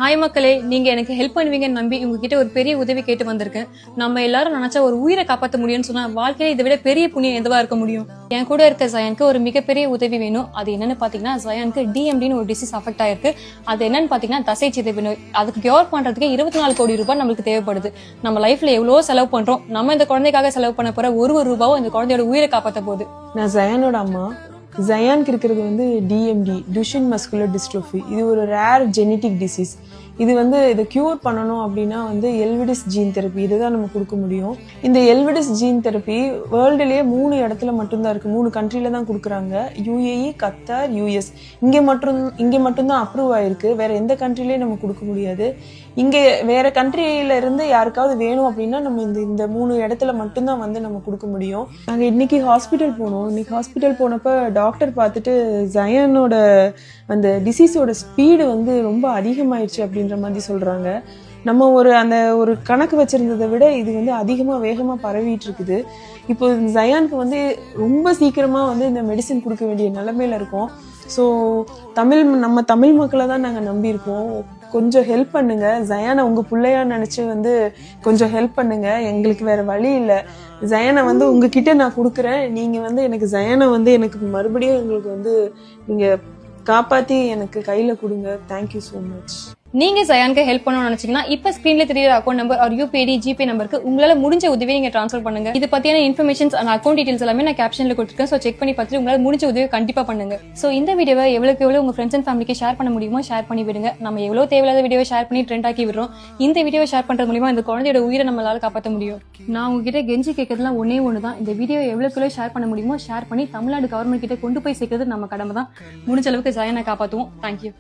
Hi மக்களே, நீங்க எனக்கு ஹெல்ப் பண்ணுவீங்கன்னு நம்பி உங்ககிட்ட ஒரு பெரிய உதவி கேட்டு வந்திருக்கேன். நம்ம எல்லாரும் நினைச்சா ஒரு உயிரை காப்பாற்ற முடியும்னு சொன்னா வாழ்க்கையில இதை விட பெரிய புண்ணியம் எதுவா இருக்க முடியும்? என் கூட இருக்க ஜயானுக்கு ஒரு மிகப்பெரிய உதவி வேணும். அது என்னன்னு பாத்தீங்கன்னா, ஜயானுக்கு டிஎம்டின்னு ஒரு டிசீஸ் அஃபெக்ட் ஆயிருக்கு. அது என்னன்னு பாத்தீங்கன்னா தசை சிதைவு நோய். அதுக்கு கியூர் பண்றதுக்கு 24 கோடி ரூபாய் நம்மளுக்கு தேவைப்படுது. நம்ம லைஃப்ல எவ்வளவு செலவு பண்றோம், நம்ம இந்த குழந்தைக்காக செலவு பண்ண போற ஒரு ரூபாவும் இந்த குழந்தையோட உயிரை காப்பாற்ற போகுது. நான் ஜயானோட அம்மா. ஜயானுக்கு இருக்கிறது வந்து டிஎம்டி, டுஷன் மஸ்குலர் டிஸ்ட்ரோஃபி. இது ஒரு ரேர் ஜெனட்டிக் டிசீஸ். இது வந்து இதை கியூர் பண்ணணும் அப்படின்னா வந்து எல்விடிஸ் ஜீன் தெரப்பி இதுதான் நம்ம கொடுக்க முடியும். இந்த எல்விடிஸ் ஜீன் தெரப்பி வேர்ல்டுலேயே 3 இடத்துல மட்டும்தான் இருக்கு. 3 கண்ட்ரில தான் கொடுக்குறாங்க. UAE, Qatar, US. இங்கே மட்டும்தான் அப்ரூவ் ஆயிருக்கு. வேற எந்த கண்ட்ரிலயும் நம்ம கொடுக்க முடியாது. இங்கே வேற கண்ட்ரியில இருந்து யாருக்காவது வேணும் அப்படின்னா நம்ம இந்த 3 இடத்துல மட்டும்தான் வந்து நம்ம கொடுக்க முடியும். நாங்கள் இன்னைக்கு ஹாஸ்பிட்டல் போனோம். இன்னைக்கு ஹாஸ்பிட்டல் போனப்ப டாக்டர் பார்த்துட்டு ஜயானோட அந்த டிசீஸோட ஸ்பீடு வந்து ரொம்ப அதிகமாயிடுச்சு அப்படின்ற மாதிரி சொல்றாங்க. நம்ம ஒரு கணக்கு வச்சிருந்ததை விட இது வந்து வேகமா பரவிட்டு இருக்குது. இப்போ ஜயானுக்கு வந்து ரொம்ப சீக்கிரமா வந்து இந்த மெடிசின் கொடுக்க வேண்டிய நிலைமையில இருக்கோம். ஸோ நம்ம தமிழ் மக்களை தான் நாங்கள் நம்பியிருக்கோம். கொஞ்சம் ஹெல்ப் பண்ணுங்க. ஜயானை உங்க பிள்ளையா நினைச்சு வந்து கொஞ்சம் ஹெல்ப் பண்ணுங்க. எங்களுக்கு வேற வழி இல்லை. ஜயானை வந்து உங்ககிட்ட நான் கொடுக்குறேன். நீங்க வந்து எனக்கு ஜயானை வந்து எனக்கு மறுபடியும் எங்களுக்கு வந்து நீங்க காப்பாத்தி எனக்கு கையில கொடுங்க. Thank you so much. நீங்க ஜயானுக்கு ஹெல்ப் பண்ணணும்னு நினைச்சீங்கன்னா இப்ப ஸ்கிரீன்ல தெரியற account number or UPI ID GPay நம்பருக்கு உங்களால முடிஞ்ச உதவியை நீங்க ட்ரான்ஸ்ஃபர் பண்ணுங்க. இது பத்தியான இன்ஃபர்மேஷன்ஸ் அண்ட் அக்கௌண்ட் டீடைல்ஸ் எல்லாமே நான் கேப்ஷன்ல கொடுத்துருக்கேன். சோ செக் பண்ணி பார்த்துட்டு உங்களால முடிஞ்ச உதவி கண்டிப்பா பண்ணுங்க. சோ இந்த வீடியோவை எவ்வளவு உங்க ஃப்ரெண்ட்ஸ் அண்ட் ஃபேமிலிக்கு ஷேர் பண்ண முடியுமோ ஷேர் பண்ணி விடுங்க. நம்ம எவ்வளவு தேவையில்லாத வீடியோவை ஷேர் பண்ணி ட்ரெண்ட் ஆக்கி விடுறோம். இந்த வீடியோவை ஷேர் பண்றது மூலமா இந்த குழந்தையோட உயிரை நம்மளால காப்பாற்ற முடியும். நான் உங்ககிட்ட கெஞ்சி கேட்கறதுலாம் ஒண்ணுதான். இந்த வீடியோவை எவ்வளவு ஷேர் பண்ண முடியுமோ ஷேர் பண்ணி தமிழ்நாடு கவர்மெண்ட் கிட்ட கொண்டு போய் சேர்க்கிறது நம்ம கடமை தான். முடிஞ்ச அளவுக்கு ஜயானை காப்பாற்றுவோம். தேங்க்யூ.